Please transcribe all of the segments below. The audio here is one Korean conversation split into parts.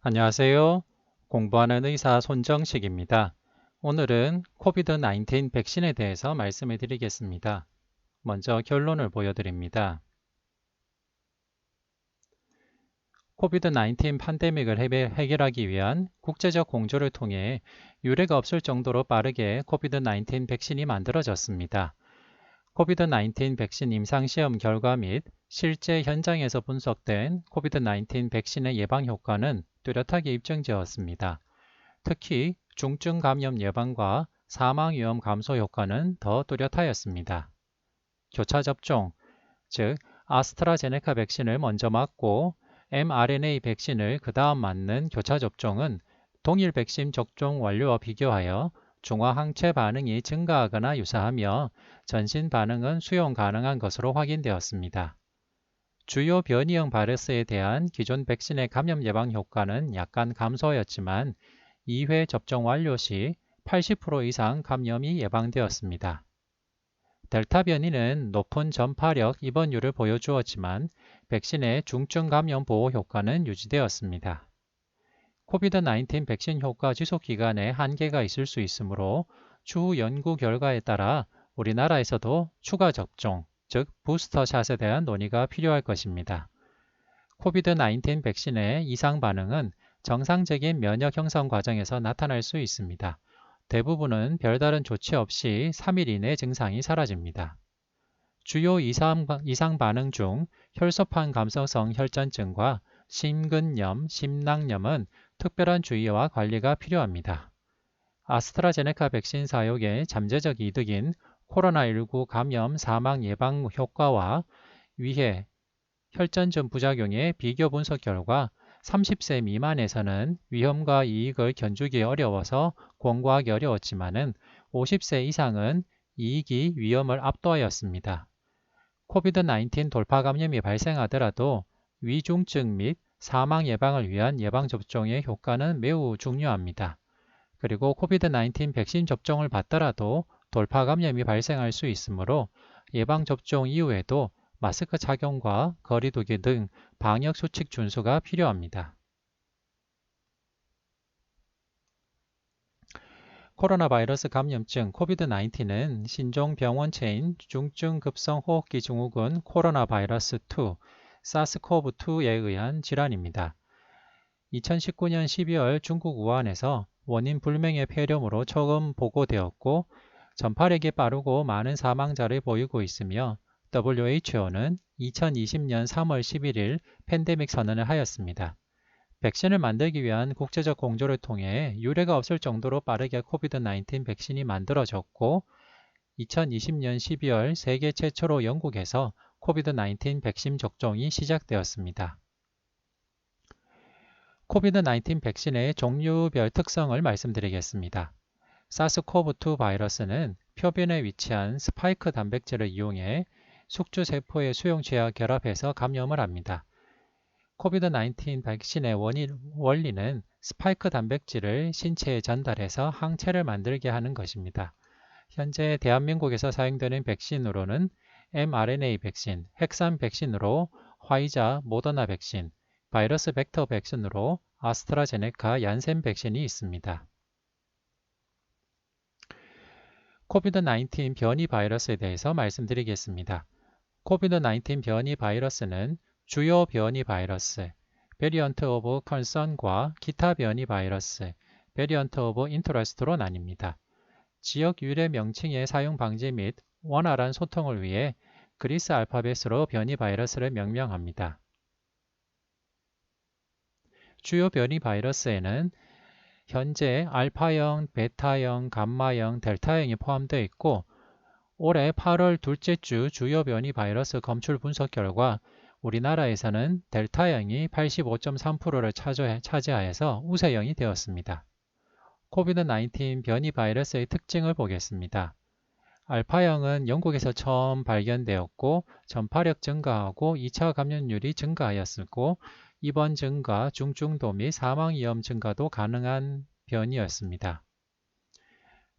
안녕하세요. 공부하는 의사 손정식입니다. 오늘은 코비드-19 백신에 대해서 말씀해 드리겠습니다. 먼저 결론을 보여드립니다. 코비드-19 팬데믹을 해결하기 위한 국제적 공조를 통해 유례가 없을 정도로 빠르게 코비드-19 백신이 만들어졌습니다. 코비드-19 백신 임상시험 결과 및 실제 현장에서 분석된 코비드-19 백신의 예방 효과는 뚜렷하게 입증되었습니다. 특히 중증 감염 예방과 사망 위험 감소 효과는 더 뚜렷하였습니다. 교차 접종, 즉 아스트라제네카 백신을 먼저 맞고 mRNA 백신을 그 다음 맞는 교차 접종은 동일 백신 접종 완료와 비교하여 중화 항체 반응이 증가하거나 유사하며 전신 반응은 수용 가능한 것으로 확인되었습니다. 주요 변이형 바이러스에 대한 기존 백신의 감염 예방 효과는 약간 감소하였지만 2회 접종 완료 시 80% 이상 감염이 예방되었습니다. 델타 변이는 높은 전파력 입원율을 보여주었지만 백신의 중증 감염 보호 효과는 유지되었습니다. 코비드-19 백신 효과 지속 기간에 한계가 있을 수 있으므로 추후 연구 결과에 따라 우리나라에서도 추가 접종, 즉 부스터샷에 대한 논의가 필요할 것입니다. 코비드-19 백신의 이상 반응은 정상적인 면역 형성 과정에서 나타날 수 있습니다. 대부분은 별다른 조치 없이 3일 이내 증상이 사라집니다. 주요 이상 반응 중 혈소판 감소성 혈전증과 심근염, 심낭염은 특별한 주의와 관리가 필요합니다. 아스트라제네카 백신 사용의 잠재적 이득인 코로나19 감염 사망 예방 효과와 위해 혈전증 부작용의 비교 분석 결과 30세 미만에서는 위험과 이익을 견주기 어려워서 권고하기 어려웠지만은 50세 이상은 이익이 위험을 압도하였습니다. 코비드-19 돌파 감염이 발생하더라도 위중증 및 사망 예방을 위한 예방접종의 효과는 매우 중요합니다. 그리고 코비드-19 백신 접종을 받더라도 돌파 감염이 발생할 수 있으므로 예방접종 이후에도 마스크 착용과 거리 두기 등 방역 수칙 준수가 필요합니다. 코로나 바이러스 감염증 코비드-19는 신종 병원체인 중증 급성 호흡기 증후군 코로나 바이러스 2, 사스코브2에 의한 질환입니다. 2019년 12월 중국 우한에서 원인 불명의 폐렴으로 처음 보고되었고 전파력이 빠르고 많은 사망자를 보이고 있으며 WHO는 2020년 3월 11일 팬데믹 선언을 하였습니다. 백신을 만들기 위한 국제적 공조를 통해 유례가 없을 정도로 빠르게 코비드-19 백신이 만들어졌고 2020년 12월 세계 최초로 영국에서 코비드-19 백신 접종이 시작되었습니다. 코비드-19 백신의 종류별 특성을 말씀드리겠습니다. 사스코브2 바이러스는 표면에 위치한 스파이크 단백질을 이용해 숙주세포의 수용체와 결합해서 감염을 합니다. 코비드-19 백신의 원리는 스파이크 단백질을 신체에 전달해서 항체를 만들게 하는 것입니다. 현재 대한민국에서 사용되는 백신으로는 mRNA 백신, 핵산 백신으로 화이자, 모더나 백신, 바이러스 벡터 백신으로 아스트라제네카, 얀센 백신이 있습니다. 코비드-19 변이 바이러스에 대해서 말씀드리겠습니다. 코비드-19 변이 바이러스는 주요 변이 바이러스, 베리언트 오브 컨선과 기타 변이 바이러스, 베리언트 오브 인터레스트로 나뉩니다. 지역 유래 명칭의 사용 방지 및 원활한 소통을 위해 그리스 알파벳으로 변이 바이러스를 명명합니다. 주요 변이 바이러스에는 현재 알파형, 베타형, 감마형, 델타형이 포함되어 있고 올해 8월 둘째 주 주요 변이 바이러스 검출 분석 결과 우리나라에서는 델타형이 85.3%를 차지하여서 우세형이 되었습니다. 코비드-19 변이 바이러스의 특징을 보겠습니다. 알파형은 영국에서 처음 발견되었고 전파력 증가하고 2차 감염률이 증가하였고 입원 증가, 중증도 및 사망 위험 증가도 가능한 변이였습니다.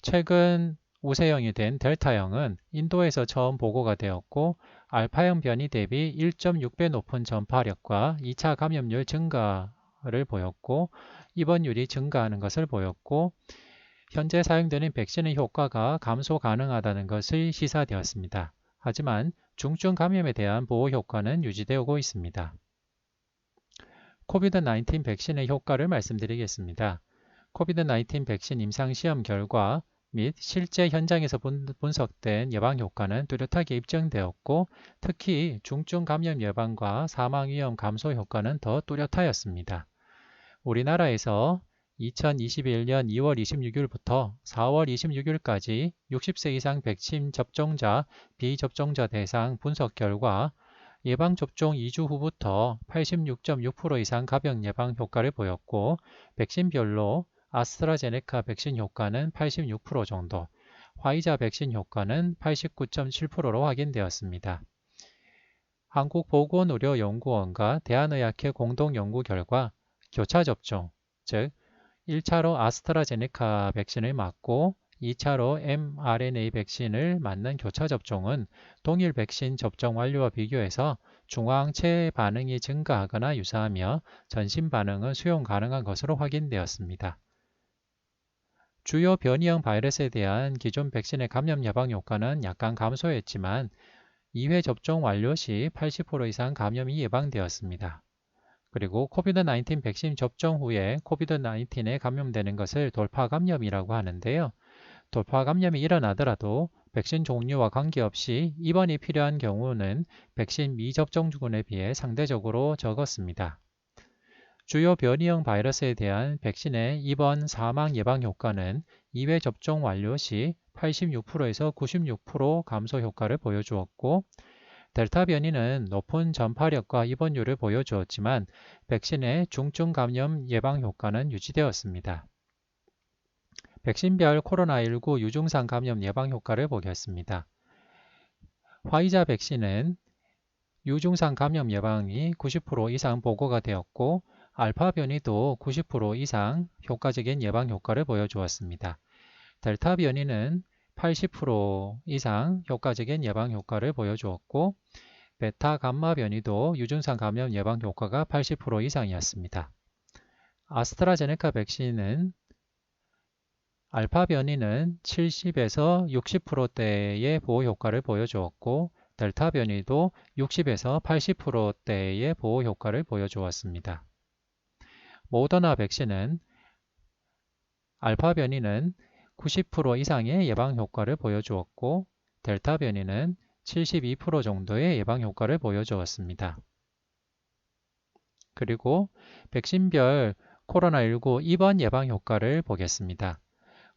최근 우세형이 된 델타형은 인도에서 처음 보고가 되었고 알파형 변이 대비 1.6배 높은 전파력과 2차 감염률 증가 효과를 보였고 입원율이 증가하는 것을 보였고 현재 사용되는 백신의 효과가 감소 가능하다는 것이 시사되었습니다. 하지만 중증 감염에 대한 보호 효과는 유지되고 있습니다. 코비드-19 백신의 효과를 말씀드리겠습니다. 코비드-19 백신 임상시험 결과 및 실제 현장에서 분석된 예방 효과는 뚜렷하게 입증되었고 특히 중증 감염 예방과 사망 위험 감소 효과는 더 뚜렷하였습니다. 우리나라에서 2021년 2월 26일부터 4월 26일까지 60세 이상 백신 접종자, 비접종자 대상 분석 결과 예방접종 2주 후부터 86.6% 이상 갑영 예방 효과를 보였고 백신별로 아스트라제네카 백신 효과는 86% 정도, 화이자 백신 효과는 89.7%로 확인되었습니다. 한국보건의료연구원과 대한의학회 공동연구 결과 교차 접종, 즉 1차로 아스트라제네카 백신을 맞고 2차로 mRNA 백신을 맞는 교차 접종은 동일 백신 접종 완료와 비교해서 중화항체 반응이 증가하거나 유사하며 전신 반응은 수용 가능한 것으로 확인되었습니다. 주요 변이형 바이러스에 대한 기존 백신의 감염 예방 효과는 약간 감소했지만 2회 접종 완료 시 80% 이상 감염이 예방되었습니다. 그리고 코비드-19 백신 접종 후에 코비드-19에 감염되는 것을 돌파 감염이라고 하는데요. 돌파 감염이 일어나더라도 백신 종류와 관계없이 입원이 필요한 경우는 백신 미접종군에 비해 상대적으로 적었습니다. 주요 변이형 바이러스에 대한 백신의 입원, 사망 예방 효과는 2회 접종 완료 시 86%에서 96% 감소 효과를 보여주었고 델타 변이는 높은 전파력과 입원율을 보여주었지만 백신의 중증 감염 예방 효과는 유지되었습니다. 백신별 코로나19 유증상 감염 예방 효과를 보겠습니다. 화이자 백신은 유증상 감염 예방이 90% 이상 보고가 되었고 알파 변이도 90% 이상 효과적인 예방 효과를 보여주었습니다. 델타 변이는 80% 이상 효과적인 예방 효과를 보여주었고 베타 감마 변이도 유증상 감염 예방 효과가 80% 이상이었습니다. 아스트라제네카 백신은 알파 변이는 70에서 60%대의 보호 효과를 보여주었고 델타 변이도 60에서 80%대의 보호 효과를 보여주었습니다. 모더나 백신은 알파 변이는 90% 이상의 예방 효과를 보여주었고 델타 변이는 72% 정도의 예방 효과를 보여주었습니다. 그리고 백신별 코로나19 입원 예방 효과를 보겠습니다.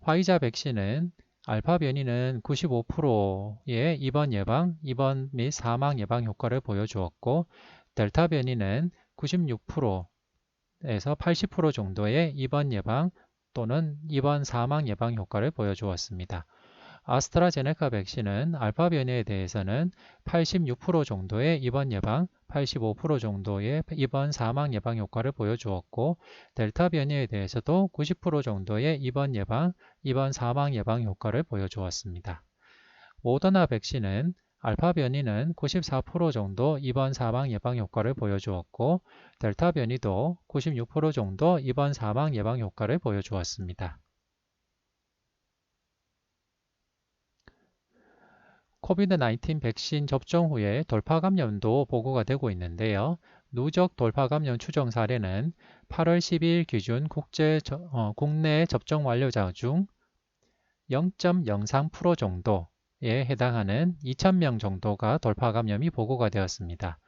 화이자 백신은 알파 변이는 95%의 입원 예방, 입원 및 사망 예방 효과를 보여주었고 델타 변이는 96%에서 80% 정도의 입원 예방 또는 입원 사망 예방 효과를 보여주었습니다. 아스트라제네카 백신은 알파 변이에 대해서는 86% 정도의 입원 예방, 85% 정도의 입원 사망 예방 효과를 보여주었고 델타 변이에 대해서도 90% 정도의 입원 예방, 입원 사망 예방 효과를 보여주었습니다. 모더나 백신은 알파 변이는 94% 정도 입원 사망 예방 효과를 보여주었고 델타 변이도 96% 정도 입원 사망 예방 효과를 보여주었습니다. 코비드-19 백신 접종 후에 돌파 감염도 보고가 되고 있는데요. 누적 돌파 감염 추정 사례는 8월 12일 기준 국내 접종 완료자 중 0.03% 정도에 해당하는 2,000명 정도가 돌파 감염이 보고가 되었습니다.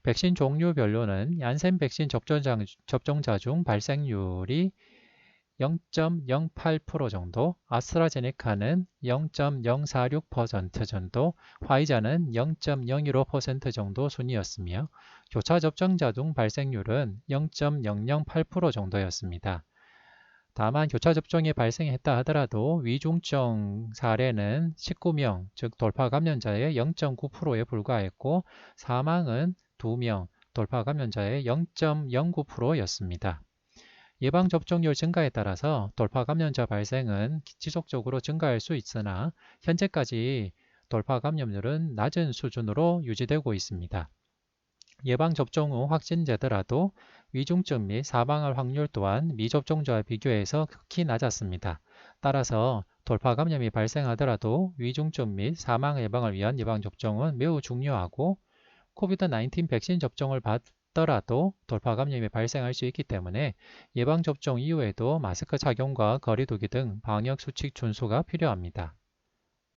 백신 종류별로는 얀센 백신 접종자 중 발생률이 0.08% 정도, 아스트라제네카는 0.046% 정도, 화이자는 0.015% 정도 순이었으며 교차 접종자 중 발생률은 0.008% 정도였습니다. 다만 교차 접종이 발생했다 하더라도 위중증 사례는 19명, 즉 돌파 감염자의 0.9%에 불과했고 사망은 2명, 돌파 감염자의 0.09%였습니다. 예방접종률 증가에 따라서 돌파 감염자 발생은 지속적으로 증가할 수 있으나 현재까지 돌파 감염률은 낮은 수준으로 유지되고 있습니다. 예방접종 후 확진되더라도 위중증 및 사망할 확률 또한 미접종자와 비교해서 극히 낮았습니다. 따라서 돌파 감염이 발생하더라도 위중증 및 사망 예방을 위한 예방접종은 매우 중요하고 코비드-19 백신 접종을 받더라도 돌파 감염이 발생할 수 있기 때문에 예방접종 이후에도 마스크 착용과 거리 두기 등 방역 수칙 준수가 필요합니다.